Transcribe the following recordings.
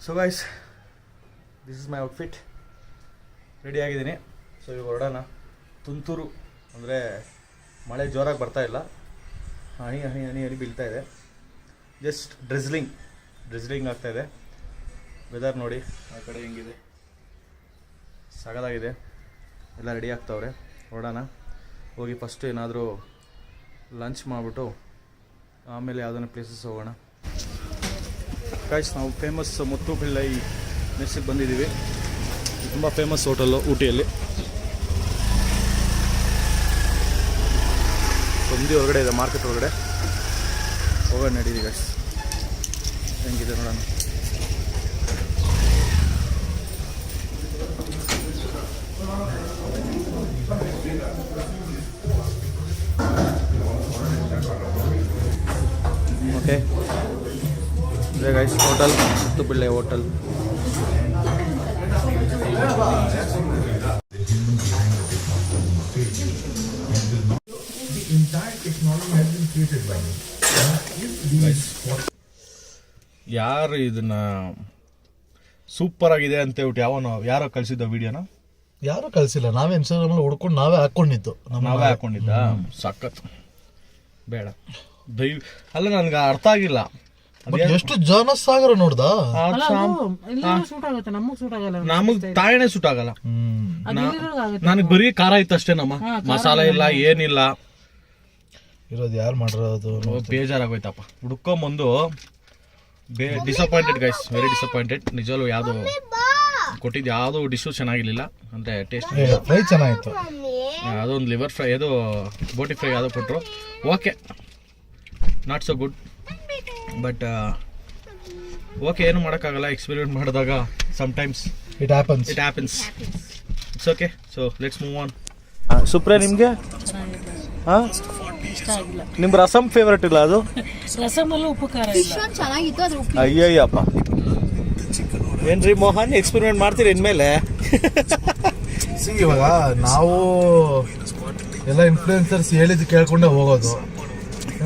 So guys, this is my outfit. Ready ಆಗಿದ್ದೀನಿ. So ಇವಾಗ ಹೊರಡೋಣ. ತುಂತುರು ಅಂದರೆ ಮಳೆ ಜೋರಾಗಿ ಬರ್ತಾ ಇಲ್ಲ, ಹನಿ ಹನಿ ಹನಿ ಹನಿ ಬೀಳ್ತಾ ಇದೆ. ಜಸ್ಟ್ ಡ್ರಿಸ್ಲಿಂಗ್ ಆಗ್ತಾಯಿದೆ. ವೆದರ್ ನೋಡಿ ಆ ಕಡೆ ಹೆಂಗಿದೆ, ಸಗದಾಗಿದೆ. ಎಲ್ಲ ರೆಡಿ ಆಗ್ತಾವ್ರೆ. ಹೊರಡೋಣ. ಹೋಗಿ ಫಸ್ಟ್ ಏನಾದರೂ ಲಂಚ್ ಮಾಡಿಬಿಟ್ಟು ಆಮೇಲೆ ಯಾವುದನ್ನ ಪ್ಲೇಸಸ್ ಹೋಗೋಣ. ಗೈಸ್, ನಾವು ಫೇಮಸ್ ಮುತ್ತು ಪಿಳ್ಳೈ ಮೆಸ್ಸಿಗೆ ಬಂದಿದ್ದೀವಿ. ತುಂಬ ಫೇಮಸ್ ಹೋಟೆಲ್ಲು ಊಟಿಯಲ್ಲಿ. ಸಂಧಿ ಹೊರಗಡೆ ಇದೆ, ಮಾರ್ಕೆಟ್ ಹೊರಗಡೆ. ಹೋಗೋಣ ನಡೀರಿ ಗೈಸ್, ಹೆಂಗಿದೆ ನೋಡೋಣ. ಓಕೆ, ಇದೆ ಗೈಸ್ ಹೋಟೆಲ್, ಮುತ್ತು ಪಿಳ್ಳೈ ಹೋಟೆಲ್. ಯಾರು ಇದನ್ನ ಸೂಪರ್ ಆಗಿದೆ ಅಂತ ಹೇಳ್ಬಿಟ್ಟು ಯಾರೋ ಕಳ್ಸಿದ್ದ ವಿಡಿಯೋನ? ಯಾರು ಕಳ್ಸಿಲ್ಲ, ನಾವೇ ಇನ್ಸ್ಟಾಗ್ರಾಮ್ ಅಲ್ಲಿ ಹುಡ್ಕೊಂಡು ನಾವೇ ಹಾಕೊಂಡಿದ್ದ. ಸಖತ್. ಬೇಡ ಅಲ್ಲ, ನನ್ಗೆ ಅರ್ಥ ಆಗಿಲ್ಲ. ಎಷ್ಟು ಜನ ಸಾಗರ ನೋಡ್ದ. ನಮಗ್ ತಾಯಣೆ ಸೂಟ್ ಆಗಲ್ಲ. ನನಗ್ ಬರೀ ಖಾರ ಇತ್ತು ಅಷ್ಟೇ, ಮಸಾಲೆ ಇಲ್ಲ, ಏನಿಲ್ಲ. ಇರೋದು ಯಾರು ಮಾಡಿರೋದು ಬೇಜಾರಾಗೋಯ್ತಪ್ಪ. ಹುಡ್ಕೊಂಬಂದು ಡಿಸಪಾಯಿಂಟೆಡ್ ಗೈಸ್, ವೆರಿ ಡಿಸಪಾಯಿಂಟೆಡ್. ನಿಜವೂ ಯಾವುದು ಕೊಟ್ಟಿದ್ದು ಯಾವುದು ಡಿಶ್ಶು ಚೆನ್ನಾಗಿರ್ಲಿಲ್ಲ. ಅಂದರೆ ಟೇಸ್ಟ್ ಫ್ರೈ ಚೆನ್ನಾಗಿತ್ತು. ಅದೊಂದು ಲಿವರ್ ಫ್ರೈ, ಅದು ಬೋಟಿ ಫ್ರೈ ಯಾವುದೋ ಕೊಟ್ಟರು. Okay, not so good, but okay, ಏನು ಮಾಡೋಕ್ಕಾಗಲ್ಲ. ಎಕ್ಸ್ಪೆರಿಮೆಂಟ್ ಮಾಡಿದಾಗ sometimes it happens. It's okay. So let's move on. ಸುಪ್ರೆ, ನಿಮಗೆ ಹಾಂ ನಿಮ್ಮ ರಸಮ್ ಫೇವ್ರೆಟ್ ಇಲ್ಲ? ಅದು ಅಯ್ಯಯ್ಯಪ್ಪ. ಏನ್ರಿ ಮೋಹನ್, ಎಕ್ಸ್ಪೆರಿಮೆಂಟ್ ಮಾಡ್ತೀರಿ ಇನ್ಮೇಲೆ? ಇವಾಗ ನಾವು ಎಲ್ಲ ಇನ್ಫ್ಲೂಯೆನ್ಸರ್ಸ್ ಹೇಳಿದ್ದು ಕೇಳ್ಕೊಂಡೆ ಹೋಗೋದು.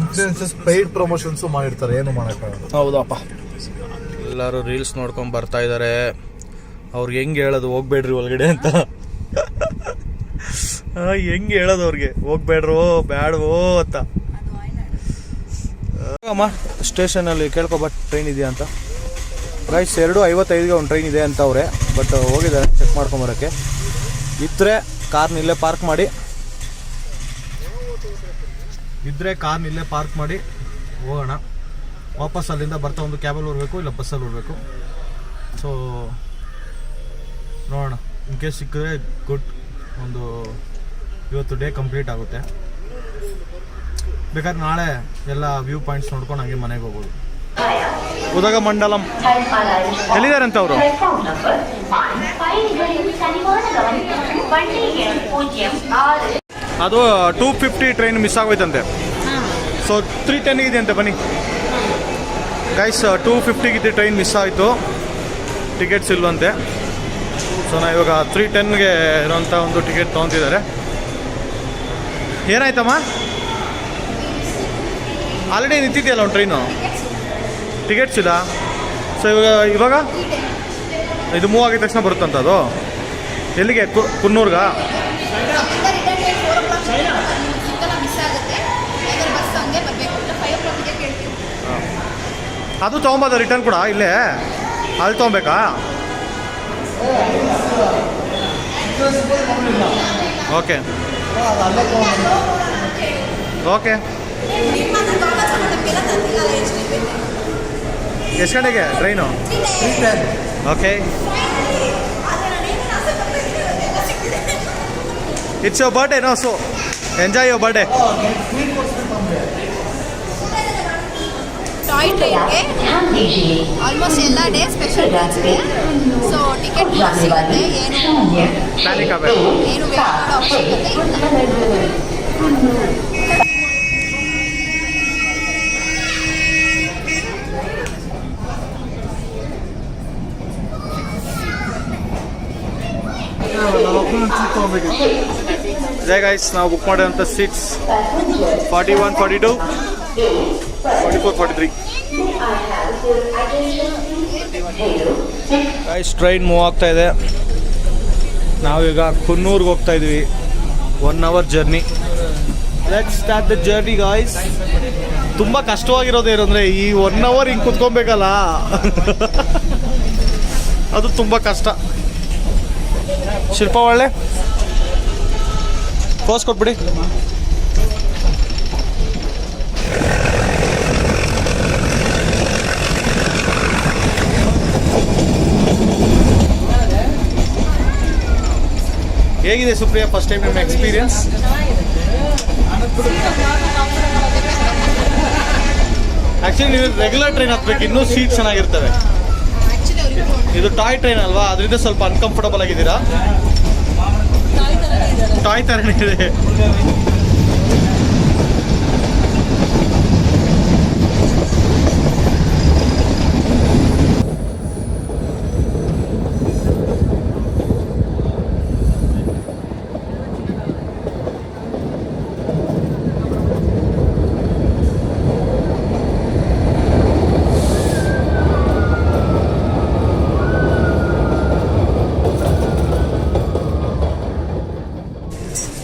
ಇನ್ಫ್ಲೂಯೆನ್ಸರ್ಸ್ ಪೇಯ್ಡ್ ಪ್ರಮೋಷನ್ಸು ಮಾಡಿರ್ತಾರೆ, ಏನು ಮಾಡೋಕ್ಕಾಗಲ್ಲ. ಹೌದಪ್ಪ. ಎಲ್ಲರೂ ರೀಲ್ಸ್ ನೋಡ್ಕೊಂಡು ಬರ್ತಾ ಇದ್ದಾರೆ. ಅವ್ರಿಗೆ ಹೆಂಗೆ ಹೇಳೋದು ಹೋಗ್ಬೇಡ್ರಿ ಒಳಗಡೆ ಅಂತ? ಹೆಂಗೆ ಹೇಳೋದು ಅವ್ರಿಗೆ ಹೋಗ್ಬೇಡ್ರೋ ಬೇಡವೋ ಅಂತ? ಅಮ್ಮ ಸ್ಟೇಷನಲ್ಲಿ ಕೇಳ್ಕೊಬಟ್ ಟ್ರೈನ್ ಇದೆಯಾ ಅಂತ. ಗೈಸ್, 2:55ಗೆ ಒಂದು ಟ್ರೈನ್ ಇದೆ ಅಂತ ಅವ್ರೆ, ಬಟ್ ಹೋಗಿದ್ದಾರೆ ಚೆಕ್ ಮಾಡ್ಕೊಂಬರೋಕ್ಕೆ. ಇದ್ದರೆ ಕಾರ್ನ ಇಲ್ಲೇ ಪಾರ್ಕ್ ಮಾಡಿ ಹೋಗೋಣ. ವಾಪಸ್ ಅಲ್ಲಿಂದ ಬರ್ತಾ ಒಂದು ಕ್ಯಾಬಲ್ಲಿ ಹೋಗ್ಬೇಕು, ಇಲ್ಲ ಬಸ್ಸಲ್ಲಿ ಹೋಗ್ಬೇಕು. ಸೊ ನೋಡೋಣ, ಇನ್ ಕೇಸ್ ಸಿಕ್ಕಿದ್ರೆ ಗುಡ್. ಒಂದು ಇವತ್ತು ಡೇ ಕಂಪ್ಲೀಟ್ ಆಗುತ್ತೆ. ಬೇಕಾದ್ರೆ ನಾಳೆ ಎಲ್ಲ ವ್ಯೂ ಪಾಯಿಂಟ್ಸ್ ನೋಡ್ಕೊಂಡು ಹಂಗೆ ಮನೆಗೆ ಹೋಗ್ಬೋದು. ಉದಗಮಂಡಲಂ ಎಲ್ಲಿದ್ದಾರೆ ಅಂತ ಅವರು? ಅದು 2:50 ಟ್ರೈನ್ ಮಿಸ್ ಆಗೋಯ್ತಂತೆ. ಸೊ 3:10 ಇದೆ ಅಂತೆ. ಬನ್ನಿ ಗೈಸ್, 2:50 ಟ್ರೈನ್ ಮಿಸ್ ಆಯಿತು, ಟಿಕೆಟ್ಸ್ ಇಲ್ವಂತೆ. ಸೊ ನಾವು ಇವಾಗ 3:10ಗೆ ಇರೋಂಥ ಒಂದು ಟಿಕೆಟ್ ತೊಗೊತಿದ್ದಾರೆ. ಏನಾಯ್ತಮ್ಮ? ಆಲ್ರೆಡಿ ನಿಂತಿದೆಯಲ್ಲ ಒಂದು ಟ್ರೈನು, ಟಿಕೆಟ್ಸ್ ಇಲ್ಲ. ಸೊ ಇವಾಗ ಇದು ಮೂವ್ ಆಗಿದ ತಕ್ಷಣ ಬರುತ್ತಂತ. ಅದು ಎಲ್ಲಿಗೆ? ಕುನ್ನೂರ್ಗ? ಅದು ತೊಗೊಬೋದ ರಿಟರ್ನ್ ಕೂಡ? ಇಲ್ಲೇ ಅಲ್ಲಿ ತೊಗೊಬೇಕಾ? Okay okay. ಎಷ್ಟು ಗಂಟೆಗೆ train? Okay. It's your birthday, no? So enjoy your birthday. Toy ಟ್ರೈನ್ಗೆ ಆಲ್ಮೋಸ್ಟ್ ಎಲ್ಲ ಡೇ ಸ್ಪೆಷಲ್ ಇದೆ. ಸೊ ಟಿಕೆಟ್ ಸಿಗುತ್ತೆ, ಏನು ವೇಟ್ ಮಾಡೋ ಅವಶ್ಯಕತೆ ಇಲ್ಲ. ಜೈ ಗೈಸ್, ನಾವು ಬುಕ್ ಮಾಡಿರೋಂಥ ಸೀಟ್ಸ್ 41, 42, 44, 43. ಗೈಸ್ ಟ್ರೈನ್ ಮೂವ್ ಆಗ್ತಾ ಇದೆ. ನಾವೀಗ ಕುನ್ನೂರ್ಗೆ ಹೋಗ್ತಾ ಇದೀವಿ. 1 hour journey. Let's start the journey guys. ತುಂಬ ಕಷ್ಟವಾಗಿರೋದೇನು ಅಂದರೆ ಈ 1 hour ಹಿಂಗೆ ಕುತ್ಕೊಬೇಕಲ್ಲ, ಅದು ತುಂಬ ಕಷ್ಟ. ಶಿಲ್ಪ ಒಳ್ಳೆ ಪೋಸ್ ಕೊಟ್ಬಿಡಿ. ಹೇಗಿದೆ ಸುಪ್ರಿಯಾ ಫಸ್ಟ್ ಟೈಮ್ ನಿಮ್ಮ ಎಕ್ಸ್ಪೀರಿಯನ್ಸ್? ಆ್ಯಕ್ಚುಲಿ ನೀವು ರೆಗ್ಯುಲರ್ ಟ್ರೈನ್ ಹತ್ಬೇಕು, ಇನ್ನೂ ಸೀಟ್ ಚೆನ್ನಾಗಿರ್ತವೆ. ಇದು ಟಾಯ್ ಟ್ರೈನ್ ಅಲ್ವಾ, ಅದರಿಂದ ಸ್ವಲ್ಪ ಅನ್ಕಂಫರ್ಟಬಲ್ ಆಗಿದ್ದೀರಾ? ಟಾಯ್ ಥರನೇ ಇದೆ.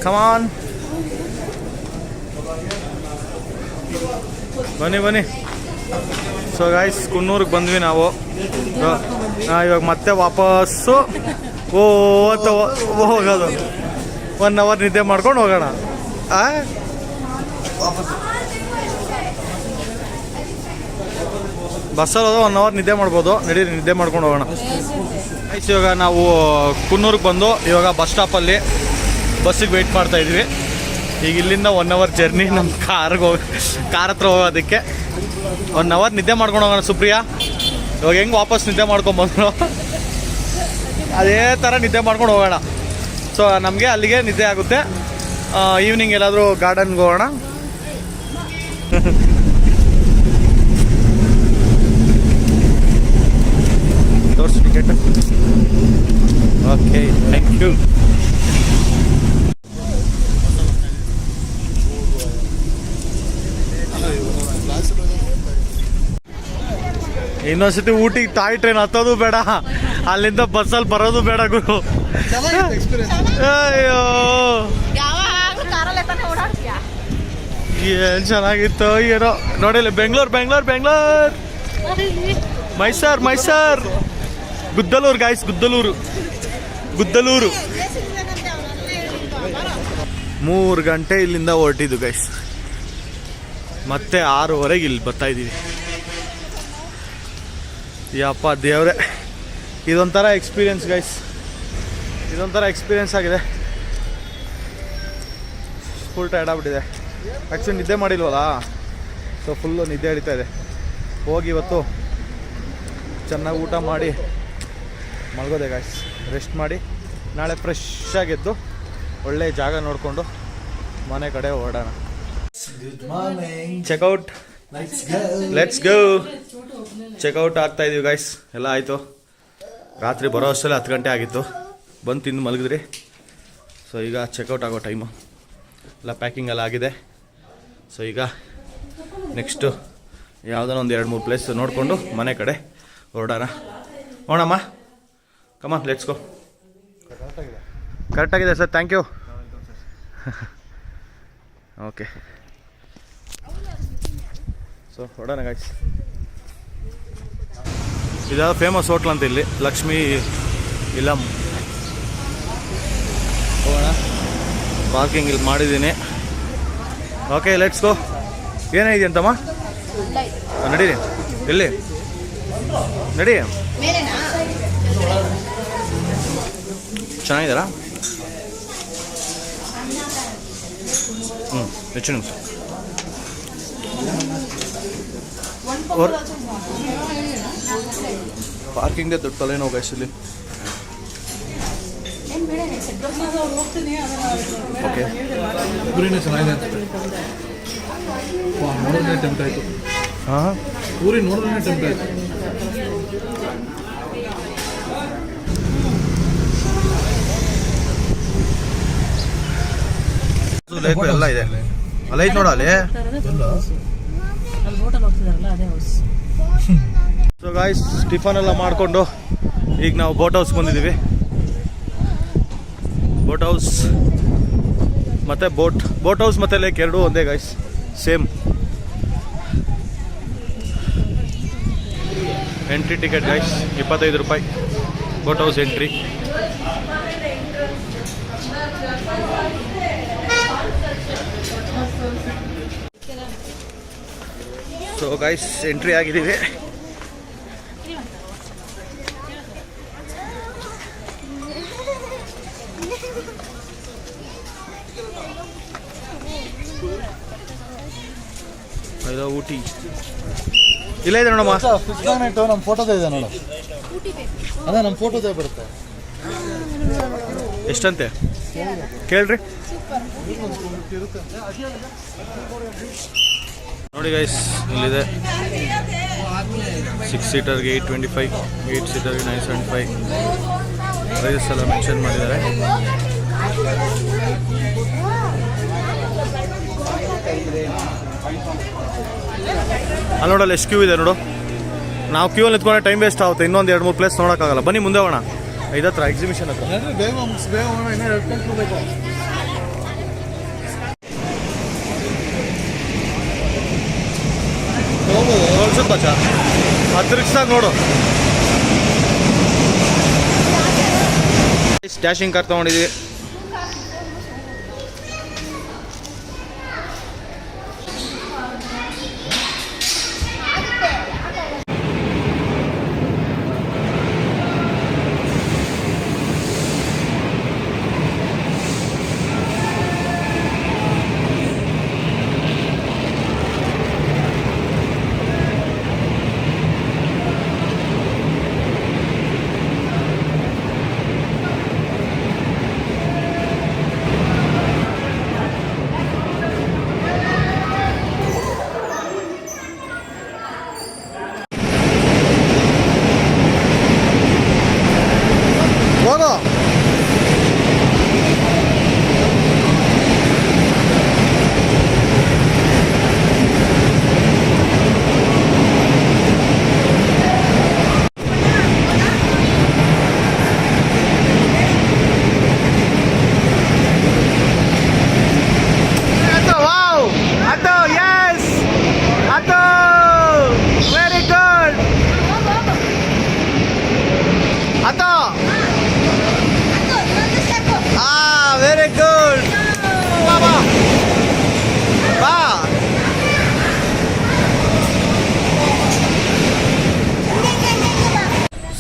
Come on. ಬನ್ನಿ. ಸೊ ಗಾಯ್ಸ್ ಕುನ್ನೂರಿಗೆ ಬಂದ್ವಿ ನಾವು. ಇವಾಗ ಮತ್ತೆ ವಾಪಸ್ಸು ಹೋಗೋದು. 1 hour ನಿದ್ದೆ ಮಾಡ್ಕೊಂಡು ಹೋಗೋಣ. ಬಸ್ಸಲ್ಲಿ ಹೋದ 1 hour ನಿದ್ದೆ ಮಾಡ್ಬೋದು. ನಡೀರಿ ನಿದ್ದೆ ಮಾಡ್ಕೊಂಡು ಹೋಗೋಣ. ಗೈಸ್ ಇವಾಗ ನಾವು ಕುನ್ನೂರಿಗೆ ಬಂದು ಇವಾಗ ಬಸ್ ಸ್ಟಾಪಲ್ಲಿ ಬಸ್ಸಿಗೆ ವೆಯ್ಟ್ ಮಾಡ್ತಾ ಇದ್ವಿ. ಈಗ ಇಲ್ಲಿಂದ 1 hour ಜರ್ನಿ ನಮ್ಮ ಕಾರ್ ಹತ್ರ ಹೋಗೋದಕ್ಕೆ. 1 hour ನಿದ್ದೆ ಮಾಡ್ಕೊಂಡು ಹೋಗೋಣ. ಸುಪ್ರಿಯಾ ಇವಾಗ ಹೆಂಗೆ ವಾಪಸ್ ನಿದ್ದೆ ಮಾಡ್ಕೊಂಬಂದ್ರು ಅದೇ ಥರ ನಿದ್ದೆ ಮಾಡ್ಕೊಂಡು ಹೋಗೋಣ. ಸೊ ನಮಗೆ ಅಲ್ಲಿಗೆ ನಿದ್ದೆ ಆಗುತ್ತೆ. ಈವ್ನಿಂಗ್ ಎಲ್ಲಾದರೂ ಗಾರ್ಡನ್ಗೆ ಹೋಗೋಣ. ತೋರಿಸಿ ಟಿಕೆಟ್. Okay, thank you. ಇನ್ನೊಂದ್ಸತಿ ಊಟಿಗೆ ಟಾಯ್ ಟ್ರೈನ್ ಹತ್ತೋದು ಬೇಡ, ಅಲ್ಲಿಂದ ಬಸ್ಸಲ್ಲಿ ಬರೋದು ಬೇಡ ಗುರು. ಅಯ್ಯೋ ಏನ್ ಚೆನ್ನಾಗಿತ್ತು ಏನೋ. ನೋಡಿಲ್ಲ ಬೆಂಗಳೂರು ಮೈಸೂರ್ ಗುದ್ದಲೂರು ಗಾಯ್ಸ್, ಗುದ್ದಲೂರು 3 ಗಂಟೆ ಇಲ್ಲಿಂದ ಹೊರಟಿದ್ದು ಗೈಸ್. ಮತ್ತೆ 6:30 ಇಲ್ಲಿ ಬರ್ತಾ ಇದ್ದೀವಿ. ಯಪ್ಪ ದೇವ್ರೆ, ಇದೊಂಥರ ಎಕ್ಸ್ಪೀರಿಯನ್ಸ್ ಗೈಸ್, ಇದೊಂಥರ ಎಕ್ಸ್ಪೀರಿಯನ್ಸ್ ಆಗಿದೆ. ಫುಲ್ ಟೈರ್ಡ್ ಆಗ್ಬಿಟ್ಟಿದೆ. ಆ್ಯಕ್ಚುಲಿ ನಿದ್ದೆ ಮಾಡಿಲ್ವಲ್ಲ, ಸೊ ಫುಲ್ಲು ನಿದ್ದೆ ಹಿಡಿತಾ ಇದೆ. ಹೋಗಿ ಇವತ್ತು ಚೆನ್ನಾಗಿ ಊಟ ಮಾಡಿ ಮಲಗೋದೆ ಗೈಸ್. ರೆಸ್ಟ್ ಮಾಡಿ ನಾಳೆ ಫ್ರೆಶ್ ಆಗಿದ್ದು ಒಳ್ಳೆ ಜಾಗ ನೋಡಿಕೊಂಡು ಮನೆ ಕಡೆ ಹೊರಡೋಣ. Checkout, let's go. ಚೆಕ್ಔಟ್ ಆಗ್ತಾ ಇದೀವಿ ಗೈಸ್. ಎಲ್ಲ ಆಯಿತು. ರಾತ್ರಿ ಬರೋ ಅಷ್ಟರಲ್ಲಿ 10 ಗಂಟೆ ಆಗಿತ್ತು. ಬಂದು ತಿಂದು ಮಲಗಿದ್ರಿ. ಸೊ ಈಗ ಚೆಕ್ಔಟ್ ಆಗೋ ಟೈಮು. ಎಲ್ಲ ಪ್ಯಾಕಿಂಗ್ ಎಲ್ಲ ಆಗಿದೆ. ಸೊ ಈಗ ನೆಕ್ಸ್ಟು ಯಾವುದೋ ಒಂದು 2-3 ಪ್ಲೇಸ್ ನೋಡಿಕೊಂಡು ಮನೆ ಕಡೆ ಹೊರಡೋಣ. ಹೋಣಮ್ಮ, ಕಮಾನ್ ಲೆಟ್ಸ್ ಗೋ. ಕರೆಕ್ಟಾಗಿದೆ sir, thank you. Okay, so ಹೊರಡೋಣ ಗೈಸ್. ಇದಾದ ಫೇಮಸ್ ಹೋಟ್ಲ್ ಅಂತ ಇಲ್ಲಿ, ಲಕ್ಷ್ಮೀ ಇಲಂ. ಹೋಗೋಣ. ಪಾರ್ಕಿಂಗ್ ಇಲ್ಲಿ ಮಾಡಿದ್ದೀನಿ. Okay let's go. ಏನಿದೆ ಅಂತಮ್ಮ? ನಡೀರಿ. ಎಲ್ಲಿ ನಡಿ. ಚೆನ್ನಾಗಿದ್ದಾರಾ? ಹೆಚ್ಚು ನಿಮಿಷ. ಪಾರ್ಕಿಂಗ್ಗೆ ದೊಡ್ಡ ತಲೆನೋವು ಗೈಸ್ ಇಲ್ಲಿ. ಓಕೆ, ಊರಿನ ಚೆನ್ನಾಗಿದೆ ಅನ್ಸುತ್ತೆ. ನೋಡೋದೇ ಟೆಂಪ್ಟ್ ಆಯಿತು. ಹಾಂ, ಊರಿ ನೋಡೋದೇ ಟೆಂಪ್ಟ್ ಆಯಿತು. ಎಲ್ಲ ಇದೆ ಅಲ್ಲ, ಐತೆ ನೋಡ ಅಲ್ಲಿ. ಸೊ ಸೊ ಗಾಯ್ಸ್ ಟಿಫನ್ ಎಲ್ಲ ಮಾಡಿಕೊಂಡು ಈಗ ನಾವು ಬೋಟ್ ಹೌಸ್ ಬಂದಿದ್ದೀವಿ. ಬೋಟ್ ಹೌಸ್ ಮತ್ತು ಬೋಟ್ ಹೌಸ್ ಮತ್ತು ಲೇಕ್ ಎರಡೂ ಒಂದೇ guys, same. Entry ticket guys 25 ರೂಪಾಯಿ boat house entry. So guys entry ಆಗಿದ್ದೀವಿ. ಇದು ಊಟಿ ಇಲ್ಲ ಇದೆ ನೋಡಮ್ಮ. ಫಿಶ್ ಮ್ಯಾಗ್ನೆಟ್ ನಮ್ಮ ಫೋಟೋದೇ ಇದೆ ನೋಡು. ಅದೇ ನಮ್ಮ ಫೋಟೋದೇ ಬರುತ್ತೆ. ಎಷ್ಟಂತೆ ಕೇಳ್ರಿ. ನೋಡಿ ಗೈಸ್ ಇಲ್ಲಿದೆ 6 ಸೀಟರ್ಗೆ 825, 8 ಸೀಟರ್ಗೆ 975 ಪ್ರೈಸಸ್ ಎಲ್ಲ ಮೆನ್ಷನ್ ಮಾಡಿದ್ದಾರೆ. ಅಲ್ಲಿ ನೋಡಲ್ಲ ಎಷ್ಟು ಕ್ಯೂ ಇದೆ ನೋಡು. ನಾವು ಕ್ಯೂ ಅಲ್ಲಿ ನಿಂತ್ಕೊಂಡ್ರೆ ಟೈಮ್ ವೇಸ್ಟ್ ಆಗುತ್ತೆ, ಇನ್ನೊಂದು 2-3 ಪ್ಲೇಸ್ ನೋಡೋಕ್ಕಾಗಲ್ಲ. ಬನ್ನಿ ಮುಂದೆ ಹೋಗೋಣ. ಇದತ್ರ ಎಕ್ಸಿಬಿಷನ್ ಹತ್ರ ಅನ್ಸುತ್ತೆ ಬಚ್ಚ, ಹತ್ತಿರಕ್ಸಾಗ ನೋಡು. ಡ್ಯಾಶಿಂಗ್ ಕಾರ್ ತೊಗೊಂಡಿದ್ದೀವಿ.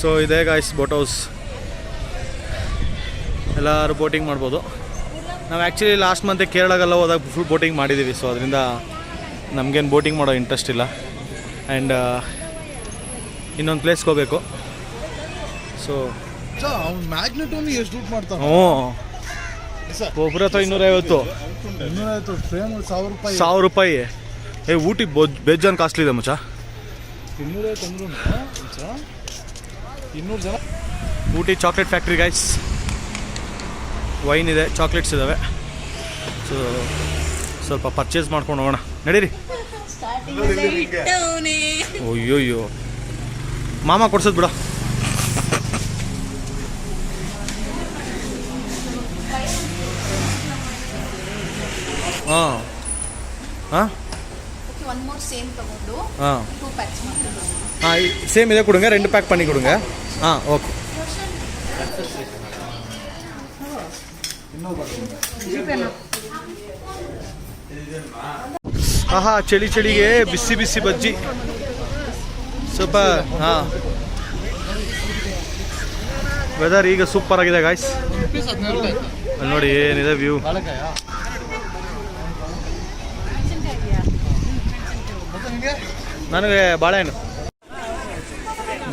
ಸೊ ಇದೇ ಗಾಯ್ಸ್ ಬೋಟ್ ಹೌಸ್, ಎಲ್ಲರೂ ಬೋಟಿಂಗ್ ಮಾಡ್ಬೋದು. ನಾವು ಆ್ಯಕ್ಚುಲಿ ಲಾಸ್ಟ್ ಮಂತ್ ಕೇರಳಗೆಲ್ಲ ಹೋದಾಗ ಫುಲ್ ಬೋಟಿಂಗ್ ಮಾಡಿದ್ದೀವಿ. ಸೊ ಅದರಿಂದ ನಮಗೇನು ಬೋಟಿಂಗ್ ಮಾಡೋ ಇಂಟ್ರೆಸ್ಟ್ ಇಲ್ಲ. ಆ್ಯಂಡ್ ಇನ್ನೊಂದು ಪ್ಲೇಸ್ಗೆ ಹೋಗಬೇಕು. ಸೊ ಮ್ಯಾಗ್ನೆಟ್ ಎಷ್ಟು ದುಡ್ಡು ಮಾಡ್ತಾನೆ? ಒಬ್ಬರ ಹತ್ರ 250 ಫ್ರೇಮ್ 1000 ರೂಪಾಯಿ. ಊಟಿ ಬೇಜಾನ್ ಕಾಸ್ಟ್ಲಿ ಇದೆ ಮಚ್ಚ. 200 ಜನ. Ooty chocolate factory guys. Wine ಇದೆ, ಚಾಕ್ಲೇಟ್ಸ್ ಇದ್ದಾವೆ. ಸೊ ಸ್ವಲ್ಪ ಪರ್ಚೇಸ್ ಮಾಡ್ಕೊಂಡು ಹೋಗೋಣ, ನಡೀರಿ. ಅಯ್ಯೋಯ್ಯೋ ಮಾಮ ಕೊಡ್ಸೋದು ಬಿಡ. ಹಾಂ ಹಾಂ ಹಾಂ ಹಾಂ ಸೇಮ್ ಇದೆ ಕೊಡುங்க, 2 ಪ್ಯಾಕ್ பண்ணி கொடுங்க. ಹಾಂ ಓಕೆ. ಆಹಾ ಚಳಿ ಚಳಿಗೆ ಬಿಸಿ ಬಿಸಿ ಬಜ್ಜಿ ಸ್ವಲ್ಪ. ಹಾಂ ವೆದರ್ ಈಗ ಸೂಪರ್ ಆಗಿದೆ ಗಾಯ್ಸ್. ಅಲ್ಲಿ ನೋಡಿ ಏನಿದೆ ವ್ಯೂ. ನನಗೆ ಬಾಳೆಹಣ್ಣು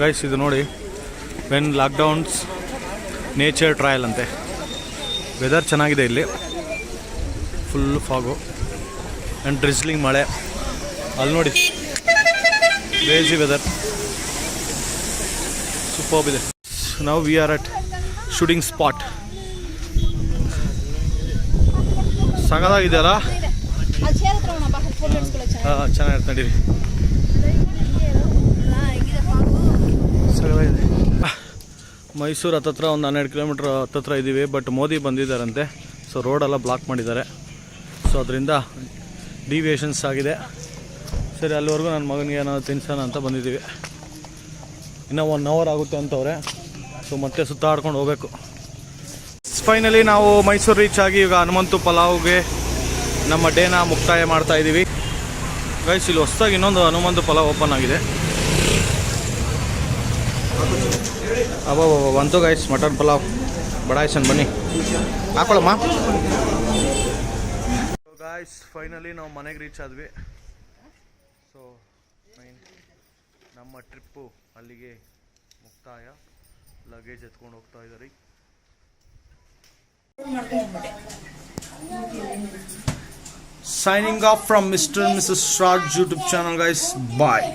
ಗೈಸ್. ಇದು ನೋಡಿ ವೆನ್ ಲಾಕ್ಡೌನ್ಸ್ ನೇಚರ್ ಟ್ರಯಲ್ ಅಂತೆ. ವೆದರ್ ಚೆನ್ನಾಗಿದೆ ಇಲ್ಲಿ, ಫುಲ್ ಫಾಗು ಆ್ಯಂಡ್ ಡ್ರಿಸ್ಲಿಂಗ್ ಮಳೆ. ಅಲ್ಲಿ ನೋಡಿ ಕ್ರೇಜಿ ವೆದರ್, ಸೂಪರ್ಬ್ ಇದೆ. ನಾವು we are at shooting spot. ಸಗದಾಗಿದೆಯಲ್ಲ, ಚೆನ್ನಾಗಿರುತ್ತೆ ನಡೀರಿ. ಸಕ್ಕತ್ತಾಗಿದೆ. ಮೈಸೂರು ಹತ್ತತ್ರ ಒಂದು 12 ಕಿಲೋಮೀಟ್ರ್ ಹತ್ತತ್ರ ಇದ್ದೀವಿ. ಬಟ್ ಮೋದಿ ಬಂದಿದ್ದಾರಂತೆ, ಸೊ ರೋಡೆಲ್ಲ ಬ್ಲಾಕ್ ಮಾಡಿದ್ದಾರೆ. ಸೊ ಅದರಿಂದ ಡಿವಿಯೇಷನ್ಸ್ ಆಗಿದೆ. ಸರಿ, ಅಲ್ಲಿವರೆಗೂ ನನ್ನ ಮಗನಿಗೆ ಏನಾದ್ರು ತಿನ್ಸೋಣ ಅಂತ ಬಂದಿದ್ದೀವಿ. ಇನ್ನೂ 1 ಅವರ್ ಆಗುತ್ತೆ ಅಂತವ್ರೆ. ಸೊ ಮತ್ತೆ ಸುತ್ತಾಡ್ಕೊಂಡು ಹೋಗಬೇಕು. ಫೈನಲಿ ನಾವು ಮೈಸೂರು ರೀಚ್ ಆಗಿ ಈಗ ಹನುಮಂತು ಪಲಾವ್ಗೆ ನಮ್ಮ ಡೇನ ಮುಕ್ತಾಯ ಮಾಡ್ತಾ ಇದ್ದೀವಿ. ಗೈಸ್, ಇಲ್ಲಿ ಹೊಸದಾಗಿ ಇನ್ನೊಂದು ಹನುಮಂತು ಪಲಾವ್ ಓಪನ್ ಆಗಿದೆ. ಅಬ್ಬಾ ಬಂತು ಗೈಸ್, ಮಟನ್ ಪಲಾವ್ ಬಡಾಯಿಸನ್, ಬನ್ನಿ ಹಾಕೊಳ್ಳಮ್ಮ. ಗಾಯ್ಸ್, ಫೈನಲಿ ನಾವು ಮನೆಗೆ ರೀಚ್ ಆದ್ವಿ. ಸೊ ನಮ್ಮ ಟ್ರಿಪ್ಪು ಅಲ್ಲಿಗೆ ಮುಕ್ತಾಯ. ಲಗೇಜ್ ಎತ್ಕೊಂಡು ಹೋಗ್ತಾ ಇದ್ದಾರೆ. Signing off from Mr. and Mrs. Raj YouTube channel, guys. Bye.